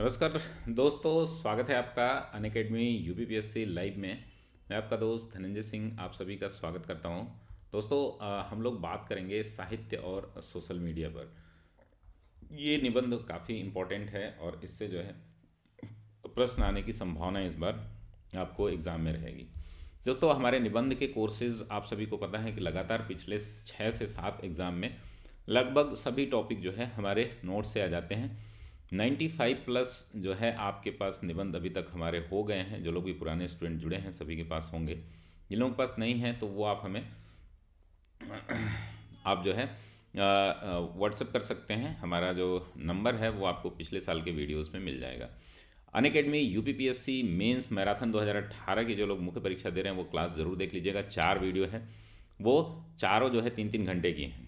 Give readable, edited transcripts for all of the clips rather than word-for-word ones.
नमस्कार दोस्तों, स्वागत है आपका अनअकैडमी यूपीपीएससी लाइव में। मैं आपका दोस्त धनंजय सिंह आप सभी का स्वागत करता हूं। दोस्तों, हम लोग बात करेंगे साहित्य और सोशल मीडिया पर। ये निबंध काफ़ी इम्पोर्टेंट है और इससे जो है प्रश्न आने की संभावना इस बार आपको एग्ज़ाम में रहेगी। दोस्तों, हमारे निबंध के कोर्सेज आप सभी को पता है कि लगातार पिछले 6 से 7 एग्ज़ाम में लगभग सभी टॉपिक जो है हमारे नोट से आ जाते हैं। 95 प्लस जो है आपके पास निबंध अभी तक हमारे हो गए हैं। जो लोग भी पुराने स्टूडेंट जुड़े हैं सभी के पास होंगे। जिन लोगों के पास नहीं है तो वो आप हमें आप जो है व्हाट्सएप कर सकते हैं। हमारा जो नंबर है वो आपको पिछले साल के वीडियोस में मिल जाएगा। अनअकैडमी यूपीपीएससी मेंस मैराथन 2018 की जो लोग मुख्य परीक्षा दे रहे हैं वो क्लास ज़रूर देख लीजिएगा। 4 वीडियो है, वो चारों जो है 3-3 घंटे की हैं।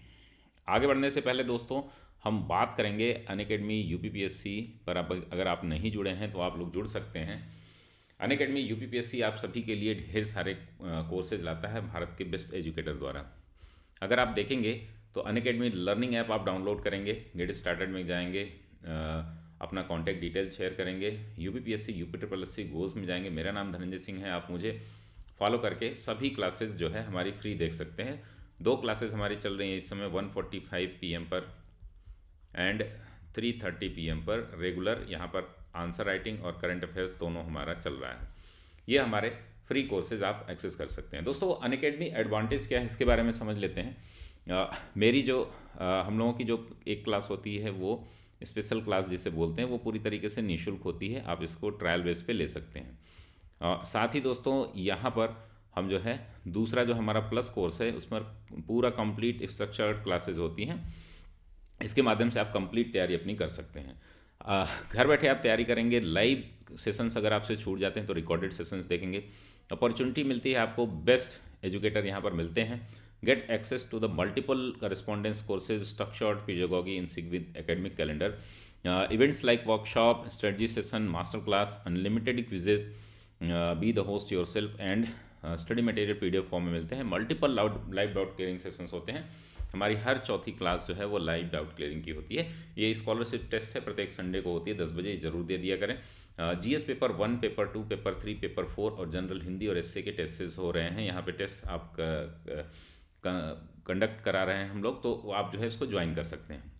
आगे बढ़ने से पहले दोस्तों हम बात करेंगे अनअकैडमी यूपीपीएससी पर। अगर आप नहीं जुड़े हैं तो आप लोग जुड़ सकते हैं। अनअकैडमी यूपीपीएससी आप सभी के लिए ढेर सारे कोर्सेज लाता है भारत के बेस्ट एजुकेटर द्वारा। अगर आप देखेंगे तो अनअकैडमी लर्निंग ऐप आप डाउनलोड करेंगे, गेट स्टार्टेड में जाएंगे, अपना कॉन्टैक्ट डिटेल शेयर करेंगे, यूपीपीएससी यूपी गोल्स में जाएंगे। मेरा नाम धनंजय सिंह है, आप मुझे फॉलो करके सभी क्लासेस जो है हमारी फ्री देख सकते हैं। 2 क्लासेस हमारी चल रही हैं इस समय, 1:45 PM पर एंड 3:30 PM पर रेगुलर। यहाँ पर आंसर राइटिंग और करंट अफेयर्स दोनों हमारा चल रहा है। ये हमारे फ्री कोर्सेज आप एक्सेस कर सकते हैं। दोस्तों, अनअकैडमी एडवांटेज क्या है इसके बारे में समझ लेते हैं। मेरी जो हम लोगों की जो एक क्लास होती है वो स्पेशल क्लास जिसे बोलते हैं, वो पूरी तरीके से निःशुल्क होती है। आप इसको ट्रायल बेस पे ले सकते हैं। साथ ही दोस्तों यहाँ पर हम जो है दूसरा जो हमारा प्लस कोर्स है उसमें पूरा कंप्लीट स्ट्रक्चर्ड क्लासेज होती हैं। इसके माध्यम से आप कंप्लीट तैयारी अपनी कर सकते हैं। घर बैठे आप तैयारी करेंगे। लाइव सेशंस अगर आपसे छूट जाते हैं तो रिकॉर्डेड सेशंस देखेंगे। अपॉर्चुनिटी मिलती है आपको, बेस्ट एजुकेटर यहाँ पर मिलते हैं। Get access to the multiple correspondence courses structured pedagogy in sync with academic calendar, events like workshop, strategy session, master class, unlimited quizzes, be the host yourself and study material PDF form में मिलते हैं। Multiple live doubt clearing sessions होते हैं। हमारी हर चौथी class जो है वो लाइव डाउट क्लियरिंग की होती है। ये स्कॉलरशिप टेस्ट है, प्रत्येक संडे को होती है 10 बजे, जरूर दे दिया करें। GS paper 1, paper 2, paper 3, paper 4 और जनरल हिंदी और एसए के टेस्टेस हो रहे हैं। यहाँ पे टेस्ट आप कंडक्ट करा रहे हैं हम लोग, तो आप जो है इसको ज्वाइन कर सकते हैं।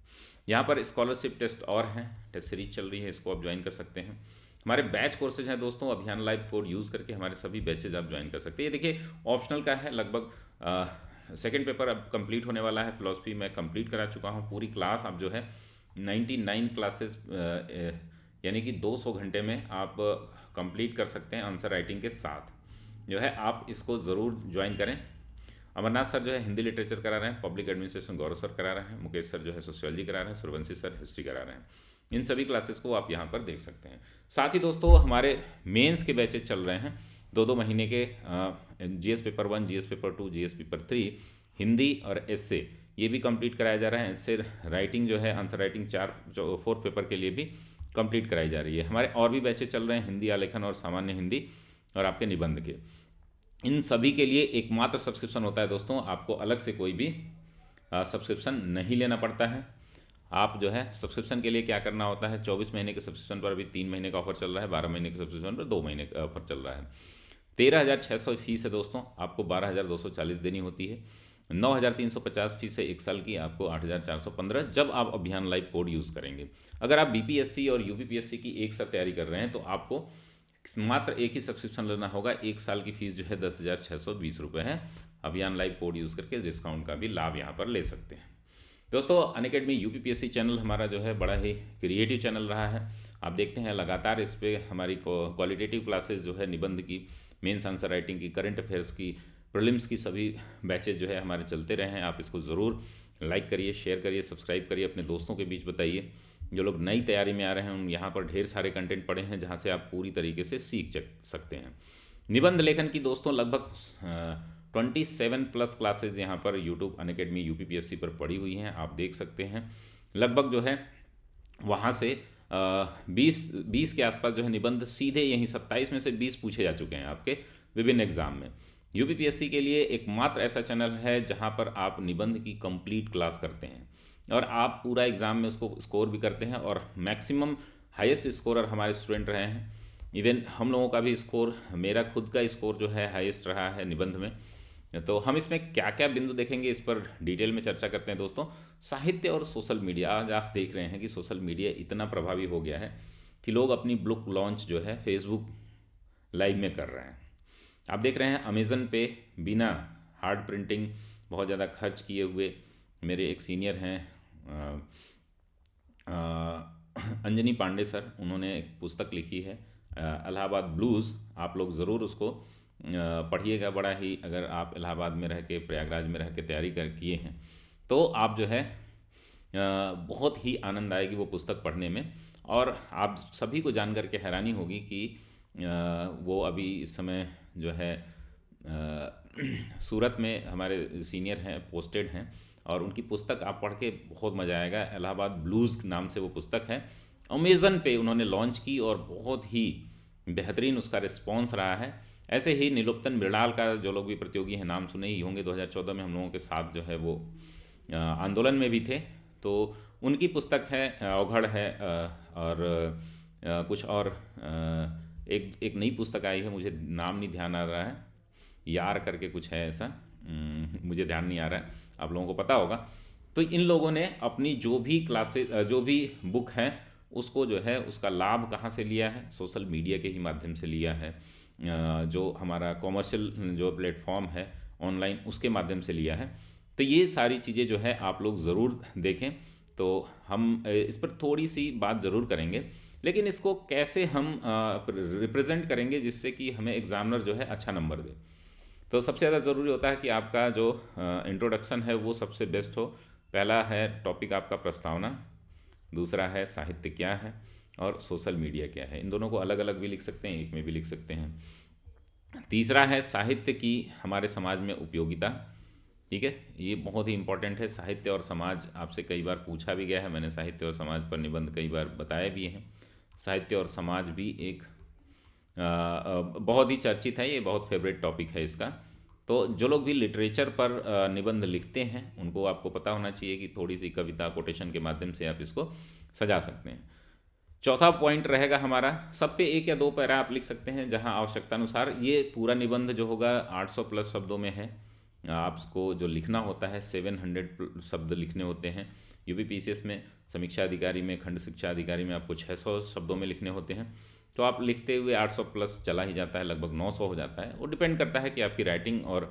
यहाँ पर स्कॉलरशिप टेस्ट और हैं, टेस्ट सीरीज चल रही है, इसको आप ज्वाइन कर सकते हैं। हमारे बैच कोर्सेज हैं दोस्तों, अभियान लाइव कोड यूज़ करके हमारे सभी बैचेज आप ज्वाइन कर सकते हैं। ये देखिए ऑप्शनल का है। लगभग सेकेंड पेपर अब कंप्लीट होने वाला है। फिलॉसफी मैं कंप्लीट करा चुका हूँ। पूरी क्लास आप जो है 99 क्लासेस यानी कि 200 घंटे में आप कंप्लीट कर सकते हैं आंसर राइटिंग के साथ। जो है आप इसको ज़रूर ज्वाइन करें। अमरनाथ सर जो है हिंदी लिटरेचर करा रहे हैं, पब्लिक एडमिनिस्ट्रेशन गौरव सर करा रहे हैं, मुकेश सर जो है सोशियोलॉजी करा रहे हैं, सूर्यवंशी सर हिस्ट्री करा रहे हैं। इन सभी क्लासेस को आप यहाँ पर देख सकते हैं। साथ ही दोस्तों हमारे मेंस के बैचेज चल रहे हैं 2-2 महीने के। GS paper 1, GS paper 2, GS paper 3 Hindi और एसए ये भी कंप्लीट कराया जा रहा है। इससे राइटिंग जो है आंसर राइटिंग 4 पेपर के लिए भी कंप्लीट कराई जा रही है। हमारे और भी बैचेज चल रहे हैं, हिंदी आलेखन और सामान्य हिंदी और आपके निबंध के। इन सभी के लिए एकमात्र सब्सक्रिप्शन होता है दोस्तों, आपको अलग से कोई भी सब्सक्रिप्शन नहीं लेना पड़ता है। आप जो है सब्सक्रिप्शन के लिए क्या करना होता है, 24 महीने के सब्सक्रिप्शन पर अभी 3 महीने का ऑफर चल रहा है, 12 महीने के सब्सक्रिप्शन पर 2 महीने का ऑफर चल रहा है। 13,600 फीस है दोस्तों, आपको 12,240 देनी होती है। 9,350 फीस है 1 साल की, आपको 8,415 जब आप अभियान लाइव कोड यूज़ करेंगे। अगर आप BPSC और UPPSC की एक साथ तैयारी कर रहे हैं तो आपको मात्र एक ही सब्सक्रिप्शन लेना होगा। 1 साल की फीस जो है 10,620 रुपये है। अभियान लाइव कोड यूज़ करके डिस्काउंट का भी लाभ यहाँ पर ले सकते हैं। दोस्तों, अनअकैडमी UPPSC चैनल हमारा जो है बड़ा ही क्रिएटिव चैनल रहा है। आप देखते हैं लगातार इस पर हमारी क्वालिटेटिव क्लासेस जो है निबंध की, मेंस आंसर राइटिंग की, करंट अफेयर्स की, प्रीलिम्स की सभी बैचेज जो है हमारे चलते रहे हैं। आप इसको ज़रूर लाइक करिए, शेयर करिए, सब्सक्राइब करिए, अपने दोस्तों के बीच बताइए। जो लोग नई तैयारी में आ रहे हैं उन यहाँ पर ढेर सारे कंटेंट पड़े हैं जहाँ से आप पूरी तरीके से सीख सकते हैं। निबंध लेखन की दोस्तों लगभग 27 प्लस क्लासेज यहाँ पर यूट्यूब अनअकैडमी UPPSC पर पड़ी हुई हैं, आप देख सकते हैं। लगभग जो है वहाँ से 20 के आसपास जो है निबंध सीधे यहीं 27 में से 20 पूछे जा चुके हैं आपके विभिन्न एग्जाम में। UPPSC के लिए एकमात्र ऐसा चैनल है जहाँ पर आप निबंध की कंप्लीट क्लास करते हैं और आप पूरा एग्ज़ाम में उसको स्कोर भी करते हैं और मैक्सिमम हाईएस्ट स्कोरर हमारे स्टूडेंट रहे हैं। इवन हम लोगों का भी स्कोर, मेरा खुद का स्कोर जो है हाईएस्ट रहा है निबंध में। तो हम इसमें क्या क्या बिंदु देखेंगे, इस पर डिटेल में चर्चा करते हैं दोस्तों। साहित्य और सोशल मीडिया, आज आप देख रहे हैं कि सोशल मीडिया इतना प्रभावी हो गया है कि लोग अपनी बुक लॉन्च जो है फेसबुक लाइव में कर रहे हैं। आप देख रहे हैं अमेज़न पे बिना हार्ड प्रिंटिंग बहुत ज़्यादा खर्च किए हुए, मेरे एक सीनियर हैं अंजनी पांडे सर, उन्होंने एक पुस्तक लिखी है इलाहाबाद ब्लूज़। आप लोग ज़रूर उसको पढ़िएगा। बड़ा ही, अगर आप इलाहाबाद में रह के, प्रयागराज में रह के तैयारी कर किए हैं तो आप जो है बहुत ही आनंद आएगी वो पुस्तक पढ़ने में। और आप सभी को जान कर के हैरानी होगी कि वो अभी इस समय जो है सूरत में हमारे सीनियर हैं, पोस्टेड हैं, और उनकी पुस्तक आप पढ़ के बहुत मज़ा आएगा। इलाहाबाद ब्लूज़ नाम से वो पुस्तक है, अमेज़न पे उन्होंने लॉन्च की और बहुत ही बेहतरीन उसका रिस्पॉन्स रहा है। ऐसे ही निलुप्तन मृणाल का जो लोग भी प्रतियोगी हैं, नाम सुने ही होंगे, 2014 में हम लोगों के साथ जो है वो आंदोलन में भी थे। तो उनकी पुस्तक है अवघड़ है, और कुछ और एक नई पुस्तक आई है, मुझे नाम नहीं ध्यान आ रहा है, यार करके कुछ है ऐसा, मुझे ध्यान नहीं आ रहा है, आप लोगों को पता होगा। तो इन लोगों ने अपनी जो भी क्लासेस, जो भी बुक हैं, उसको जो है उसका लाभ कहाँ से लिया है, सोशल मीडिया के ही माध्यम से लिया है। जो हमारा कॉमर्शियल जो प्लेटफॉर्म है ऑनलाइन, उसके माध्यम से लिया है। तो ये सारी चीज़ें जो है आप लोग ज़रूर देखें। तो हम इस पर थोड़ी सी बात ज़रूर करेंगे, लेकिन इसको कैसे हम रिप्रेजेंट करेंगे जिससे कि हमें एग्जामिनर जो है अच्छा नंबर दे। तो सबसे ज़्यादा ज़रूरी होता है कि आपका जो इंट्रोडक्शन है वो सबसे बेस्ट हो। पहला है टॉपिक आपका प्रस्तावना, दूसरा है साहित्य क्या है, और सोशल मीडिया क्या है। इन दोनों को अलग अलग भी लिख सकते हैं, एक में भी लिख सकते हैं। तीसरा है साहित्य की हमारे समाज में उपयोगिता। ठीक है, ये बहुत ही इंपॉर्टेंट है। साहित्य और समाज आपसे कई बार पूछा भी गया है, मैंने साहित्य और समाज पर निबंध कई बार बताए भी हैं। साहित्य और समाज भी एक बहुत ही चर्चित है, ये बहुत फेवरेट टॉपिक है इसका। तो जो लोग भी लिटरेचर पर निबंध लिखते हैं उनको आपको पता होना चाहिए कि थोड़ी सी कविता, कोटेशन के माध्यम से आप इसको सजा सकते हैं। चौथा पॉइंट रहेगा हमारा, सब पे 1 या 2 पैरा आप लिख सकते हैं जहां आवश्यकता अनुसार। ये पूरा निबंध जो होगा 800 प्लस शब्दों में है। आपको जो लिखना होता है 700 शब्द लिखने होते हैं। यूपीपीसीएस में, समीक्षा अधिकारी में, खंड शिक्षा अधिकारी में आपको 600 शब्दों में लिखने होते हैं। तो आप लिखते हुए 800 प्लस चला ही जाता है, लगभग 900 हो जाता है। वो डिपेंड करता है कि आपकी राइटिंग और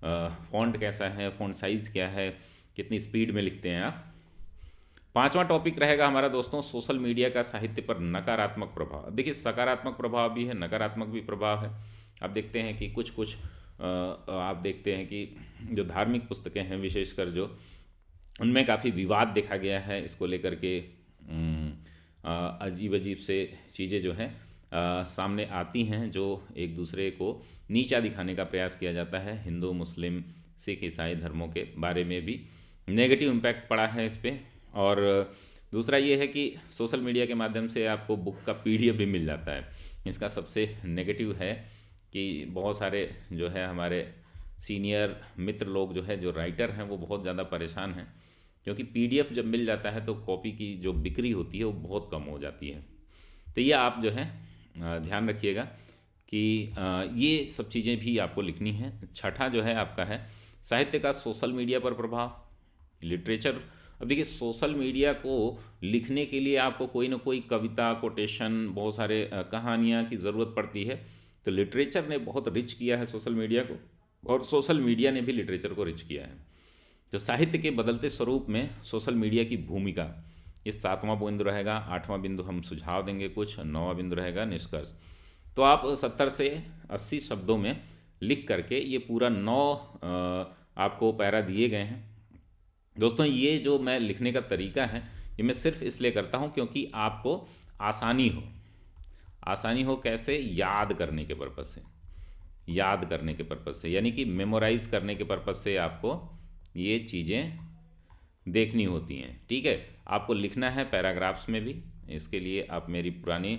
फ़ॉन्ट कैसा है, फ़ॉन्ट साइज़ क्या है, कितनी स्पीड में लिखते हैं आप। पांचवा टॉपिक रहेगा हमारा दोस्तों, सोशल मीडिया का साहित्य पर नकारात्मक प्रभाव। अब देखिए, सकारात्मक प्रभाव भी है, नकारात्मक भी प्रभाव है। आप देखते हैं कि कुछ कुछ आप देखते हैं कि जो धार्मिक पुस्तकें हैं विशेषकर, जो उनमें काफ़ी विवाद देखा गया है इसको लेकर के। अजीब अजीब से चीज़ें जो हैं सामने आती हैं, जो एक दूसरे को नीचा दिखाने का प्रयास किया जाता है। हिंदू, मुस्लिम, सिख, ईसाई धर्मों के बारे में भी नेगेटिव इम्पैक्ट पड़ा है इस पर। और दूसरा ये है कि सोशल मीडिया के माध्यम से आपको बुक का पीडीएफ भी मिल जाता है। इसका सबसे नेगेटिव है कि बहुत सारे जो है हमारे सीनियर मित्र लोग जो है, जो राइटर हैं, वो बहुत ज़्यादा परेशान हैं, क्योंकि पीडीएफ जब मिल जाता है तो कॉपी की जो बिक्री होती है वो बहुत कम हो जाती है। तो ये आप जो है ध्यान रखिएगा कि ये सब चीज़ें भी आपको लिखनी है। छठा जो है आपका है साहित्य का सोशल मीडिया पर प्रभाव, लिटरेचर। अब देखिए, सोशल मीडिया को लिखने के लिए आपको कोई ना कोई कविता, कोटेशन, बहुत सारे कहानियाँ की ज़रूरत पड़ती है। तो लिटरेचर ने बहुत रिच किया है सोशल मीडिया को, और सोशल मीडिया ने भी लिटरेचर को रिच किया है। तो साहित्य के बदलते स्वरूप में सोशल मीडिया की भूमिका, ये 7वां बिंदु रहेगा। 8वां बिंदु हम सुझाव देंगे कुछ, 9वां बिंदु रहेगा निष्कर्ष। तो आप 70 से 80 शब्दों में लिख करके ये पूरा 9 आपको पैरा दिए गए हैं। दोस्तों, ये जो मैं लिखने का तरीका है, ये मैं सिर्फ इसलिए करता हूँ क्योंकि आपको आसानी हो कैसे, याद करने के पर्पज़ से, याद करने के पर्पज़ से, यानी कि मेमोराइज करने के पर्पज़ से आपको ये चीज़ें देखनी होती हैं। ठीक है, आपको लिखना है पैराग्राफ्स में भी। इसके लिए आप मेरी पुरानी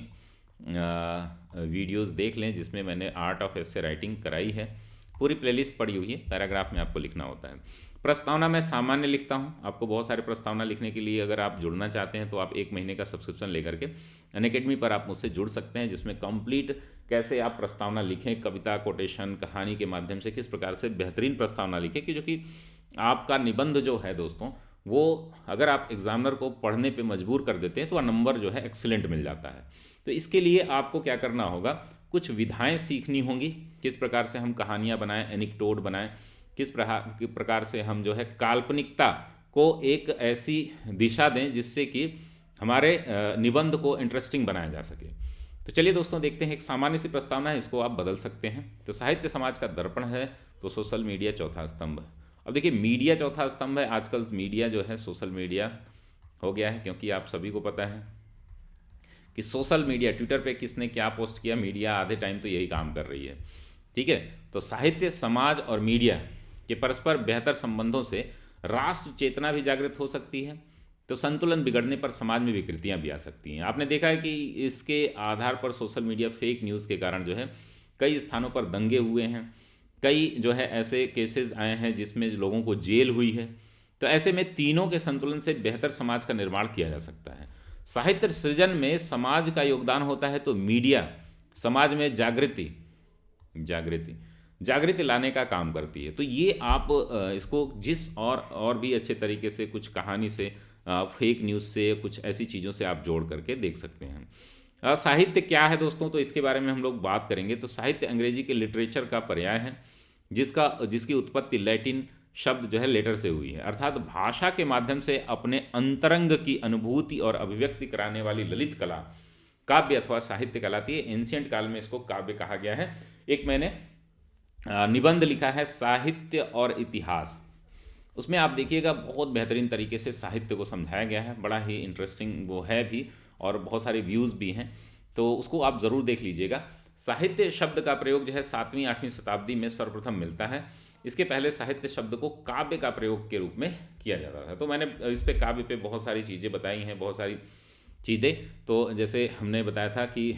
वीडियोस देख लें जिसमें मैंने आर्ट ऑफ एसे राइटिंग कराई है। पूरी प्लेलिस्ट पड़ी हुई है, पैराग्राफ में आपको लिखना होता है। प्रस्तावना मैं सामान्य लिखता हूँ, आपको बहुत सारे प्रस्तावना लिखने के लिए अगर आप जुड़ना चाहते हैं तो आप 1 महीने का सब्सक्रिप्शन लेकर के अनअकैडमी पर आप मुझसे जुड़ सकते हैं, जिसमें कंप्लीट कैसे आप प्रस्तावना लिखें, कविता, कोटेशन, कहानी के माध्यम से किस प्रकार से बेहतरीन प्रस्तावना लिखें कि जो कि आपका निबंध जो है दोस्तों वो अगर आप एग्जामिनर को पढ़ने पे मजबूर कर देते हैं तो नंबर जो है एक्सीलेंट मिल जाता है। तो इसके लिए आपको क्या करना होगा, कुछ विधाएं सीखनी होंगी, किस प्रकार से हम कहानियाँ बनाएं, एनिक्डोट बनाएं, किस प्रकार से हम जो है काल्पनिकता को एक ऐसी दिशा दें जिससे कि हमारे निबंध को इंटरेस्टिंग बनाया जा सके। तो चलिए दोस्तों देखते हैं, एक सामान्य सी प्रस्तावना है, इसको आप बदल सकते हैं। तो साहित्य समाज का दर्पण है, तो सोशल मीडिया चौथा स्तंभ। अब देखिए मीडिया चौथा स्तंभ है, आजकल मीडिया जो है सोशल मीडिया हो गया है, क्योंकि आप सभी को पता है कि सोशल मीडिया, ट्विटर पे किसने क्या पोस्ट किया, मीडिया आधे टाइम तो यही काम कर रही है। ठीक है, तो साहित्य, समाज और मीडिया के परस्पर बेहतर संबंधों से राष्ट्र चेतना भी जागृत हो सकती है, तो संतुलन बिगड़ने पर समाज में विकृतियां भी आ सकती हैं। आपने देखा है कि इसके आधार पर सोशल मीडिया फेक न्यूज़ के कारण जो है कई स्थानों पर दंगे हुए हैं, कई जो है ऐसे केसेस आए हैं जिसमें लोगों को जेल हुई है। तो ऐसे में तीनों के संतुलन से बेहतर समाज का निर्माण किया जा सकता है। साहित्य सृजन में समाज का योगदान होता है, तो मीडिया समाज में जागृति लाने का काम करती है। तो ये आप इसको जिस और भी अच्छे तरीके से कुछ कहानी से, फेक न्यूज़ से, कुछ ऐसी चीज़ों से आप जोड़ करके देख सकते हैं। साहित्य क्या है दोस्तों, तो इसके बारे में हम लोग बात करेंगे। तो साहित्य अंग्रेजी के लिटरेचर का पर्याय है, जिसकी उत्पत्ति लैटिन शब्द जो है लेटर से हुई है, अर्थात भाषा के माध्यम से अपने अंतरंग की अनुभूति और अभिव्यक्ति कराने वाली ललित कला काव्य अथवा साहित्य कहलाती है। एंशिएंट काल में इसको काव्य कहा गया है। एक मैंने निबंध लिखा है साहित्य और इतिहास, उसमें आप देखिएगा बहुत बेहतरीन तरीके से साहित्य को समझाया गया है, बड़ा ही इंटरेस्टिंग वो है भी और बहुत सारे व्यूज़ भी हैं, तो उसको आप ज़रूर देख लीजिएगा। साहित्य शब्द का प्रयोग जो है 7वीं-8वीं शताब्दी में सर्वप्रथम मिलता है। इसके पहले साहित्य शब्द को काव्य का प्रयोग के रूप में किया जाता था। तो मैंने इस पे काव्य पे बहुत सारी चीज़ें बताई हैं, बहुत सारी चीज़ें। तो जैसे हमने बताया था कि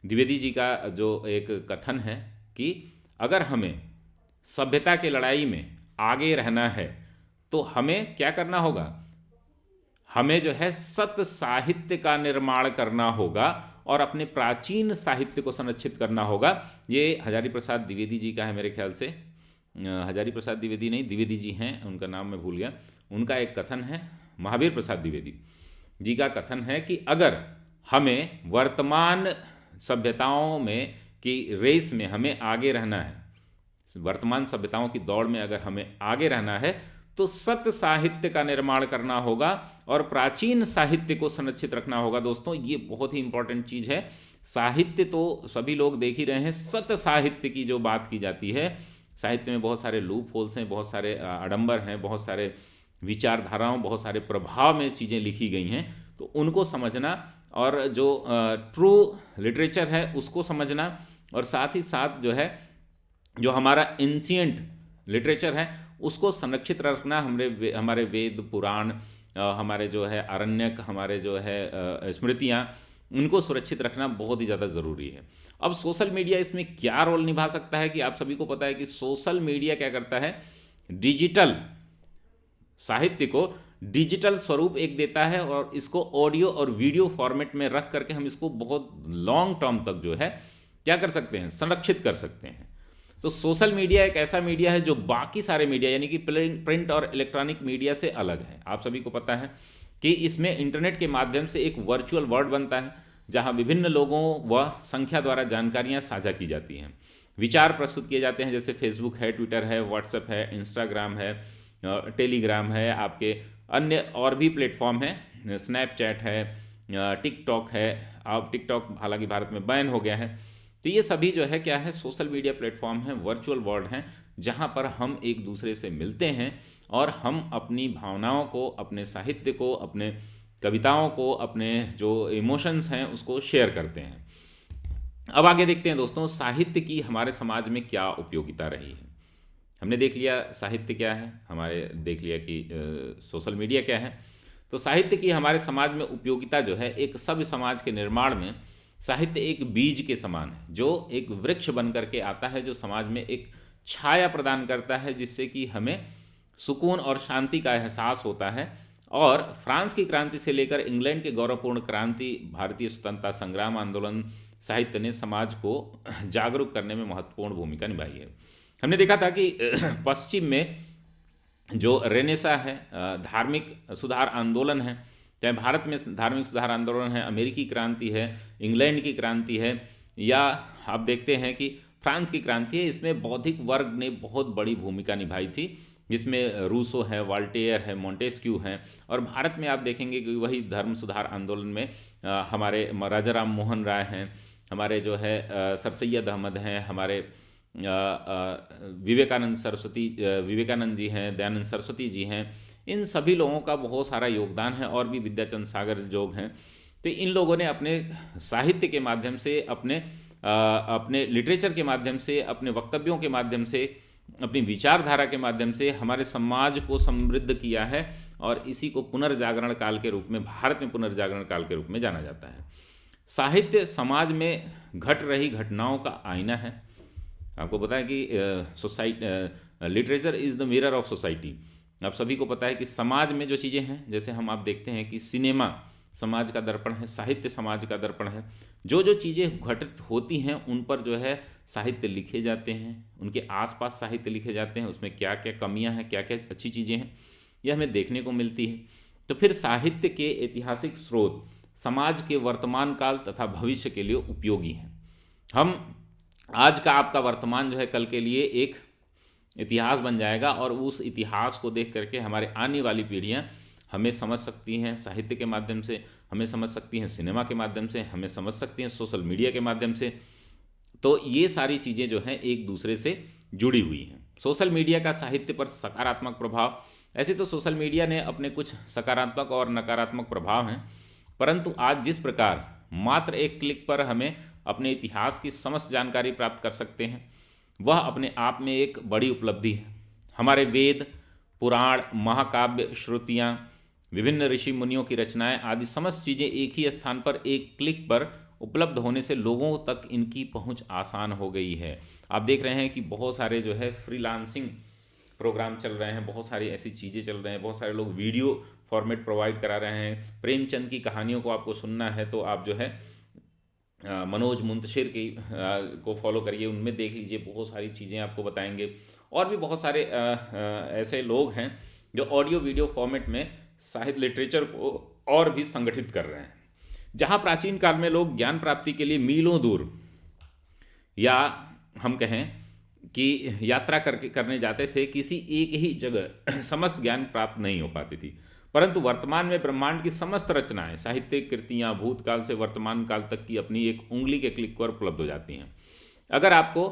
द्विवेदी जी का जो एक कथन है कि अगर हमें सभ्यता की लड़ाई में आगे रहना है तो हमें क्या करना होगा, हमें जो है सत साहित्य का निर्माण करना होगा और अपने प्राचीन साहित्य को संरक्षित करना होगा। ये हजारी प्रसाद द्विवेदी जी का है मेरे ख्याल से, हजारी प्रसाद द्विवेदी नहीं, द्विवेदी जी हैं, उनका नाम मैं भूल गया। उनका एक कथन है, महावीर प्रसाद द्विवेदी जी का कथन है कि अगर हमें वर्तमान सभ्यताओं में की रेस में हमें आगे रहना है, वर्तमान सभ्यताओं की दौड़ में अगर हमें आगे रहना है तो सत साहित्य का निर्माण करना होगा और प्राचीन साहित्य को संरक्षित रखना होगा। दोस्तों ये बहुत ही इंपॉर्टेंट चीज़ है। साहित्य तो सभी लोग देख ही रहे हैं, सत साहित्य की जो बात की जाती है, साहित्य में बहुत सारे लूप होल्स हैं, बहुत सारे आडंबर हैं, बहुत सारे विचारधाराओं, बहुत सारे प्रभाव में चीज़ें लिखी गई हैं, तो उनको समझना और जो ट्रू लिटरेचर है उसको समझना, और साथ ही साथ जो है जो हमारा एंशिएंट लिटरेचर है उसको संरक्षित रखना, हमारे वेद पुराण, हमारे जो है आरण्यक, हमारे जो है स्मृतियाँ, उनको सुरक्षित रखना बहुत ही ज़्यादा ज़रूरी है। अब सोशल मीडिया इसमें क्या रोल निभा सकता है कि आप सभी को पता है कि सोशल मीडिया क्या करता है, डिजिटल साहित्य को डिजिटल स्वरूप एक देता है और इसको ऑडियो और वीडियो फॉर्मेट में रख करके हम इसको बहुत लॉन्ग टर्म तक जो है क्या कर सकते हैं, संरक्षित कर सकते हैं। तो सोशल मीडिया एक ऐसा मीडिया है जो बाकी सारे मीडिया यानी कि प्रिंट और इलेक्ट्रॉनिक मीडिया से अलग है। आप सभी को पता है कि इसमें इंटरनेट के माध्यम से एक वर्चुअल वर्ल्ड बनता है जहां विभिन्न लोगों व संख्या द्वारा जानकारियां साझा की जाती हैं, विचार प्रस्तुत किए जाते हैं, जैसे फेसबुक है, ट्विटर है, व्हाट्सएप है, इंस्टाग्राम है, टेलीग्राम है, आपके अन्य और भी प्लेटफॉर्म है, स्नैपचैट है, टिकटॉक है। अब टिकटॉक हालांकि भारत में बैन हो गया है। तो ये सभी जो है क्या है, सोशल मीडिया प्लेटफॉर्म है, वर्चुअल वर्ल्ड हैं, जहाँ पर हम एक दूसरे से मिलते हैं और हम अपनी भावनाओं को, अपने साहित्य को, अपने कविताओं को, अपने जो इमोशंस हैं उसको शेयर करते हैं। अब आगे देखते हैं दोस्तों, साहित्य की हमारे समाज में क्या उपयोगिता रही है। हमने देख लिया साहित्य क्या है, हमारे देख लिया कि सोशल मीडिया क्या है। तो साहित्य की हमारे समाज में उपयोगिता जो है, एक सभ्य समाज के निर्माण में साहित्य एक बीज के समान है, जो एक वृक्ष बन करके आता है, जो समाज में एक छाया प्रदान करता है, जिससे कि हमें सुकून और शांति का एहसास होता है। और फ्रांस की क्रांति से लेकर इंग्लैंड के गौरवपूर्ण क्रांति, भारतीय स्वतंत्रता संग्राम आंदोलन, साहित्य ने समाज को जागरूक करने में महत्वपूर्ण भूमिका निभाई है। हमने देखा था कि पश्चिम में जो रेनेसा है, धार्मिक सुधार आंदोलन है, चाहे भारत में धार्मिक सुधार आंदोलन है, अमेरिकी क्रांति है, इंग्लैंड की क्रांति है, या आप देखते हैं कि फ्रांस की क्रांति है, इसमें बौद्धिक वर्ग ने बहुत बड़ी भूमिका निभाई थी, जिसमें रूसो है, वॉल्टेयर है, मोंटेस्क्यू हैं। और भारत में आप देखेंगे कि वही धर्म सुधार आंदोलन में हमारे राजा राम मोहन राय हैं, हमारे जो है सर सैयद अहमद हैं, हमारे विवेकानंद जी हैं, दयानंद सरस्वती जी हैं, इन सभी लोगों का बहुत सारा योगदान है। और भी विद्याचंद सागर जो हैं, तो इन लोगों ने अपने साहित्य के माध्यम से, अपने लिटरेचर के माध्यम से, अपने वक्तव्यों के माध्यम से, अपनी विचारधारा के माध्यम से हमारे समाज को समृद्ध किया है। और इसी को पुनर्जागरण काल के रूप में, भारत में पुनर्जागरण काल के रूप में जाना जाता है। साहित्य समाज में घट रही घटनाओं का आईना है। आपको पता है कि literature is the mirror of society. आप सभी को पता है कि समाज में जो चीज़ें हैं, जैसे हम आप देखते हैं कि सिनेमा समाज का दर्पण है, साहित्य समाज का दर्पण है। जो जो चीज़ें घटित होती हैं उन पर जो है साहित्य लिखे जाते हैं, उनके आसपास साहित्य लिखे जाते हैं, उसमें क्या क्या कमियां हैं, क्या क्या अच्छी चीज़ें हैं, यह हमें देखने को मिलती है। तो फिर साहित्य के ऐतिहासिक स्रोत समाज के वर्तमान काल तथा भविष्य के लिए उपयोगी हैं। हम आज का आपका वर्तमान जो है कल के लिए एक इतिहास बन जाएगा, और उस इतिहास को देख करके हमारे आने वाली पीढ़ियाँ हमें समझ सकती हैं साहित्य के माध्यम से, हमें समझ सकती हैं सिनेमा के माध्यम से, हमें समझ सकती हैं सोशल मीडिया के माध्यम से। तो ये सारी चीज़ें जो हैं एक दूसरे से जुड़ी हुई हैं। सोशल मीडिया का साहित्य पर सकारात्मक प्रभाव, ऐसे तो सोशल मीडिया ने अपने कुछ सकारात्मक और नकारात्मक प्रभाव हैं, परंतु आज जिस प्रकार मात्र एक क्लिक पर हमें अपने इतिहास की समस्त जानकारी प्राप्त कर सकते हैं, वह अपने आप में एक बड़ी उपलब्धि है। हमारे वेद, पुराण, महाकाव्य, श्रुतियाँ, विभिन्न ऋषि मुनियों की रचनाएं आदि समस्त चीज़ें एक ही स्थान पर एक क्लिक पर उपलब्ध होने से लोगों तक इनकी पहुंच आसान हो गई है। आप देख रहे हैं कि बहुत सारे जो है फ्रीलांसिंग प्रोग्राम चल रहे हैं, बहुत सारी ऐसी चीज़ें चल रहे हैं, बहुत सारे लोग वीडियो फॉर्मेट प्रोवाइड करा रहे हैं। प्रेमचंद की कहानियों को आपको सुनना है तो आप जो है मनोज मुंतशिर की को फॉलो करिए, उनमें देख लीजिए, बहुत सारी चीज़ें आपको बताएंगे। और भी बहुत सारे ऐसे लोग हैं जो ऑडियो वीडियो फॉर्मेट में साहित्य लिटरेचर को और भी संगठित कर रहे हैं। जहाँ प्राचीन काल में लोग ज्ञान प्राप्ति के लिए मीलों दूर, या हम कहें कि यात्रा करने जाते थे, किसी एक ही जगह समस्त ज्ञान प्राप्त नहीं हो पाती थी, परंतु वर्तमान में ब्रह्मांड की समस्त रचनाएं, साहित्यिक कृतियाँ भूतकाल से वर्तमान काल तक की अपनी एक उंगली के क्लिक पर उपलब्ध हो जाती हैं। अगर आपको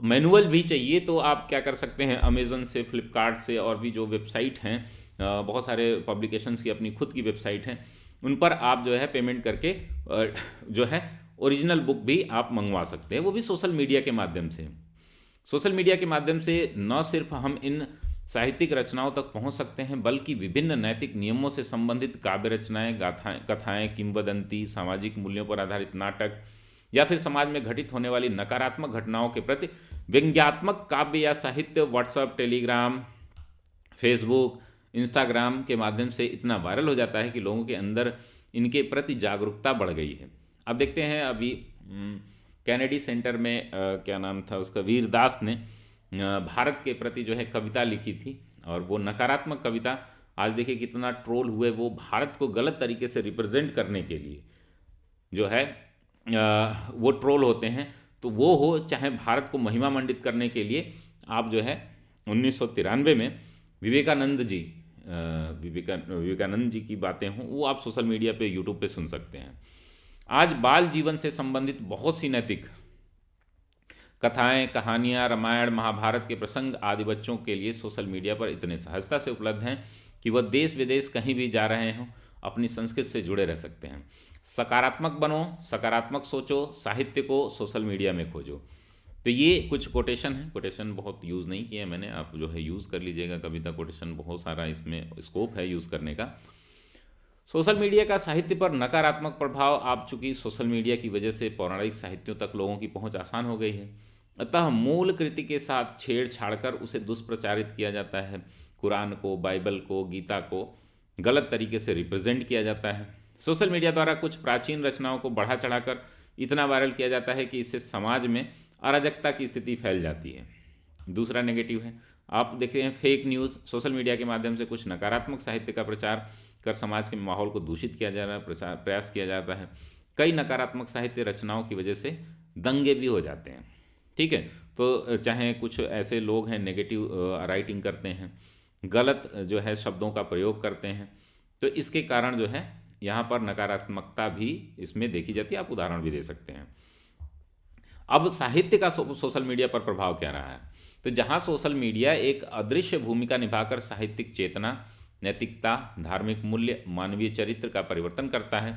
मैनुअल भी चाहिए तो आप क्या कर सकते हैं, अमेज़न से, फ्लिपकार्ट से, और भी जो वेबसाइट हैं, बहुत सारे पब्लिकेशंस की अपनी खुद की वेबसाइट हैं, उन पर आप जो है पेमेंट करके जो है ओरिजिनल बुक भी आप मंगवा सकते हैं, वो भी सोशल मीडिया के माध्यम से। सोशल मीडिया के माध्यम से न सिर्फ हम इन साहित्यिक रचनाओं तक पहुंच सकते हैं, बल्कि विभिन्न नैतिक नियमों से संबंधित काव्य रचनाएं, गाथाएं, कथाएं, किंवदंती, सामाजिक मूल्यों पर आधारित नाटक, या फिर समाज में घटित होने वाली नकारात्मक घटनाओं के प्रति व्यंग्यात्मक काव्य या साहित्य व्हाट्सएप, टेलीग्राम, फेसबुक, इंस्टाग्राम के माध्यम से इतना वायरल हो जाता है कि लोगों के अंदर इनके प्रति जागरूकता बढ़ गई है। अब देखते हैं, अभी कैनेडी सेंटर में क्या नाम था उसका, वीरदास ने भारत के प्रति जो है कविता लिखी थी, और वो नकारात्मक कविता आज देखिए कितना ट्रोल हुए। वो भारत को गलत तरीके से रिप्रेजेंट करने के लिए जो है वो ट्रोल होते हैं, तो वो हो चाहे भारत को महिमा मंडित करने के लिए आप जो है 1993 में विवेकानंद जी की बातें हों, वो आप सोशल मीडिया पे, यूट्यूब पे सुन सकते हैं। आज बाल जीवन से संबंधित बहुत सी नैतिक कथाएं, कहानियां, रामायण, महाभारत के प्रसंग आदि बच्चों के लिए सोशल मीडिया पर इतने सहजता से उपलब्ध हैं कि वह देश विदेश कहीं भी जा रहे हों अपनी संस्कृति से जुड़े रह सकते हैं। सकारात्मक बनो, सकारात्मक सोचो, साहित्य को सोशल मीडिया में खोजो। तो ये कुछ कोटेशन है, कोटेशन बहुत यूज़ नहीं किए मैंने, आप जो है यूज़ कर लीजिएगा। कविता कोटेशन बहुत सारा इसमें स्कोप है यूज़ करने का। सोशल मीडिया का साहित्य पर नकारात्मक प्रभाव, आप चूंकि सोशल मीडिया की वजह से पौराणिक साहित्यों तक लोगों की पहुंच आसान हो गई है, अतः मूल कृति के साथ छेड़छाड़ कर उसे दुष्प्रचारित किया जाता है। कुरान को, बाइबल को, गीता को गलत तरीके से रिप्रेजेंट किया जाता है। सोशल मीडिया द्वारा कुछ प्राचीन रचनाओं को बढ़ा चढ़ाकर इतना वायरल किया जाता है कि इससे समाज में अराजकता की स्थिति फैल जाती है। दूसरा नेगेटिव है, आप देखते हैं फेक न्यूज़। सोशल मीडिया के माध्यम से कुछ नकारात्मक साहित्य का प्रचार कर समाज के माहौल को दूषित किया जा रहा है, प्रयास किया जाता है। कई नकारात्मक साहित्य रचनाओं की वजह से दंगे भी हो जाते हैं। ठीक है, तो चाहे कुछ ऐसे लोग हैं नेगेटिव राइटिंग करते हैं, गलत जो है शब्दों का प्रयोग करते हैं, तो इसके कारण जो है यहाँ पर नकारात्मकता भी इसमें देखी जाती है। आप उदाहरण भी दे सकते हैं। अब साहित्य का सोशल मीडिया पर प्रभाव क्या रहा है? तो जहाँ सोशल मीडिया एक अदृश्य भूमिका निभाकर साहित्यिक चेतना, नैतिकता, धार्मिक मूल्य, मानवीय चरित्र का परिवर्तन करता है,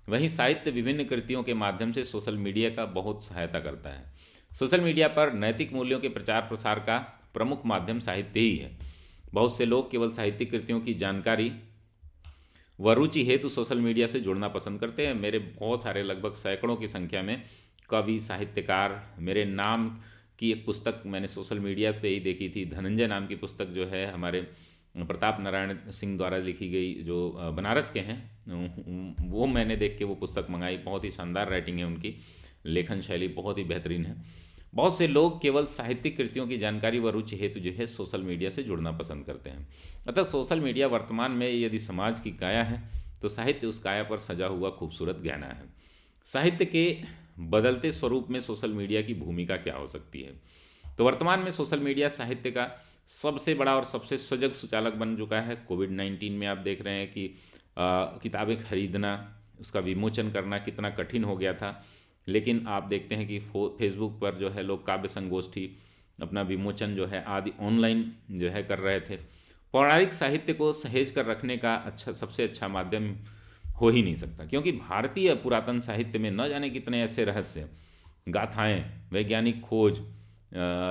वहीं साहित्य विभिन्न कृतियों के माध्यम से सोशल मीडिया का बहुत सहायता करता है। सोशल मीडिया पर नैतिक मूल्यों के प्रचार प्रसार का प्रमुख माध्यम साहित्य ही है। बहुत से लोग केवल साहित्यिक कृतियों की जानकारी व रुचि हेतु सोशल मीडिया से जुड़ना पसंद करते हैं। मेरे बहुत सारे, लगभग सैकड़ों की संख्या में कवि, साहित्यकार, मेरे नाम की एक पुस्तक मैंने सोशल मीडिया पे ही देखी थी। धनंजय नाम की पुस्तक जो है हमारे प्रताप नारायण सिंह द्वारा लिखी गई, जो बनारस के हैं, वो मैंने देख के वो पुस्तक मंगाई। बहुत ही शानदार राइटिंग है उनकी, लेखन शैली बहुत ही बेहतरीन है। बहुत से लोग केवल साहित्यिक कृतियों की जानकारी व रुचि हेतु जो है सोशल मीडिया से जुड़ना पसंद करते हैं। अतः सोशल मीडिया वर्तमान में यदि समाज की काया है तो साहित्य उस काया पर सजा हुआ खूबसूरत गहना है। साहित्य के बदलते स्वरूप में सोशल मीडिया की भूमिका क्या हो सकती है? तो वर्तमान में सोशल मीडिया साहित्य का सबसे बड़ा और सबसे सजग सुचालक बन चुका है। कोविड-19 में आप देख रहे हैं कि किताबें खरीदना, उसका विमोचन करना कितना कठिन हो गया था, लेकिन आप देखते हैं कि फेसबुक पर जो है लोग काव्य संगोष्ठी, अपना विमोचन जो है आदि ऑनलाइन जो है कर रहे थे। पौराणिक साहित्य को सहेज कर रखने का सबसे अच्छा माध्यम हो ही नहीं सकता, क्योंकि भारतीय पुरातन साहित्य में न जाने कितने ऐसे रहस्य, गाथाएं, वैज्ञानिक खोज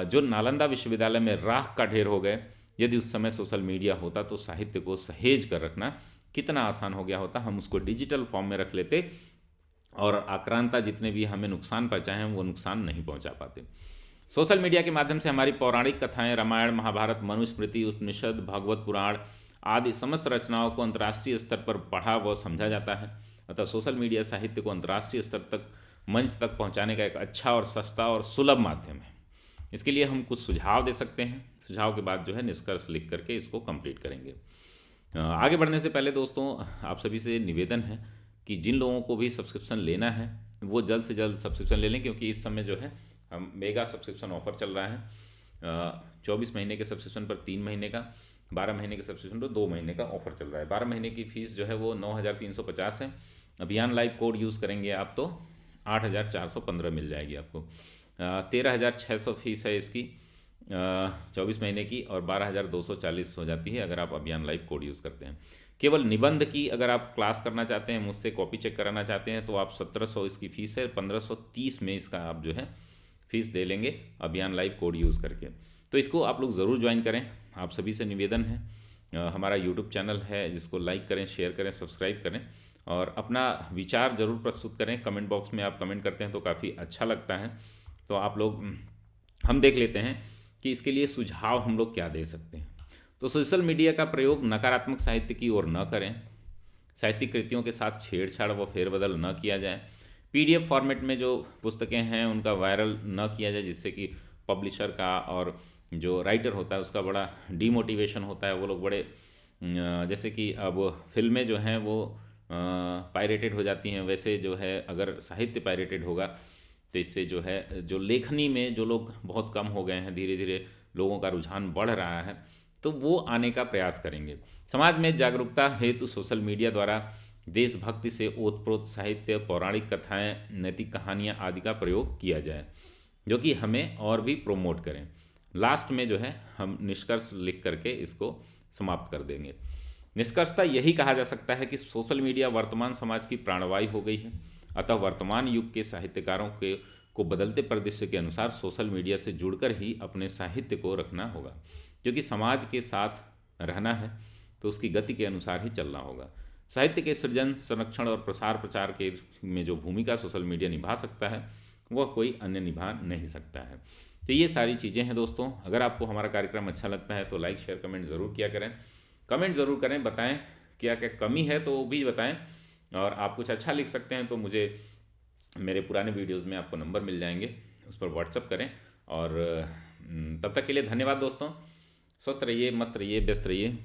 जो नालंदा विश्वविद्यालय में राख का ढेर हो गए। यदि उस समय सोशल मीडिया होता तो साहित्य को सहेज कर रखना कितना आसान हो गया होता। हम उसको डिजिटल फॉर्म में रख लेते और आक्रांता जितने भी हमें नुकसान पहुँचाए हैं वो नुकसान नहीं पहुँचा पाते। सोशल मीडिया के माध्यम से हमारी पौराणिक कथाएं, रामायण, महाभारत, मनुस्मृति, उपनिषद, भागवत पुराण आदि समस्त रचनाओं को अंतर्राष्ट्रीय स्तर पर पढ़ा व समझा जाता है। अतः सोशल मीडिया साहित्य को अंतर्राष्ट्रीय स्तर तक, मंच तक पहुंचाने का एक अच्छा और सस्ता और सुलभ माध्यम है। इसके लिए हम कुछ सुझाव दे सकते हैं। सुझाव के बाद जो है निष्कर्ष लिख करके इसको कंप्लीट करेंगे। आगे बढ़ने से पहले दोस्तों आप सभी से निवेदन है कि जिन लोगों को भी सब्सक्रिप्शन लेना है वो जल्द से जल्द सब्सक्रिप्शन ले लें, क्योंकि इस समय जो है हम मेगा सब्सक्रिप्शन ऑफर चल रहा है। 24 महीने के सब्सक्रिप्शन पर 3 महीने का, 12 महीने के सब्सक्रिप्शन पर 2 महीने का ऑफर चल रहा है। 12 महीने की फ़ीस जो है वो 9,350 है। अभियान लाइव कोड यूज़ करेंगे आप तो 8,415 मिल जाएगी आपको। 13,600 फीस है इसकी 24 महीने की, और 12,240 हो जाती है अगर आप अभियान लाइव कोड यूज़ करते हैं। केवल निबंध की अगर आप क्लास करना चाहते हैं, मुझसे कॉपी चेक कराना चाहते हैं, तो आप 1700 इसकी फ़ीस है। 1530 में इसका आप जो है फीस दे लेंगे अभियान लाइव कोड यूज़ करके। तो इसको आप लोग ज़रूर ज्वाइन करें। आप सभी से निवेदन है, हमारा यूट्यूब चैनल है जिसको लाइक करें, शेयर करें, सब्सक्राइब करें और अपना विचार ज़रूर प्रस्तुत करें। कमेंट बॉक्स में आप कमेंट करते हैं तो काफ़ी अच्छा लगता है। तो आप लोग, हम देख लेते हैं कि इसके लिए सुझाव हम लोग क्या दे सकते हैं। तो सोशल मीडिया का प्रयोग नकारात्मक साहित्य की ओर न करें। साहित्यिक कृतियों के साथ छेड़छाड़ व फेरबदल न किया जाए। PDF फॉर्मेट में जो पुस्तकें हैं उनका वायरल न किया जाए, जिससे कि पब्लिशर का और जो राइटर होता है उसका बड़ा डीमोटिवेशन होता है। वो लोग बड़े, जैसे कि अब फिल्में जो हैं वो पायरेटेड हो जाती हैं, वैसे जो है अगर साहित्य पायरेटेड होगा तो इससे जो है जो लेखनी में जो लोग बहुत कम हो गए हैं, धीरे धीरे लोगों का रुझान बढ़ रहा है, तो वो आने का प्रयास करेंगे। समाज में जागरूकता हेतु सोशल मीडिया द्वारा देशभक्ति से ओतप्रोत साहित्य, पौराणिक कथाएं, नैतिक कहानियां आदि का प्रयोग किया जाए, जो कि हमें और भी प्रोमोट करें। लास्ट में जो है हम निष्कर्ष लिख करके इसको समाप्त कर देंगे। निष्कर्षता यही कहा जा सकता है कि सोशल मीडिया वर्तमान समाज की प्राणवायु हो गई है। अतः वर्तमान युग के साहित्यकारों को बदलते परिदृश्य के अनुसार सोशल मीडिया से जुड़कर ही अपने साहित्य को रखना होगा, क्योंकि समाज के साथ रहना है तो उसकी गति के अनुसार ही चलना होगा। साहित्य के सृजन, संरक्षण और प्रसार प्रचार के में जो भूमिका सोशल मीडिया निभा सकता है वह कोई अन्य निभा नहीं सकता है। तो ये सारी चीज़ें हैं दोस्तों। अगर आपको हमारा कार्यक्रम अच्छा लगता है तो लाइक शेयर कमेंट ज़रूर किया करें, कमेंट ज़रूर करें, बताएं क्या क्या कमी है तो वो भी बताएं। और आप कुछ अच्छा लिख सकते हैं तो मुझे मेरे पुराने वीडियोज़ में आपको नंबर मिल जाएंगे, उस पर व्हाट्सअप करें। और तब तक के लिए धन्यवाद दोस्तों। स्वस्थ रहिए, मस्त रहिए, व्यस्त रहिए।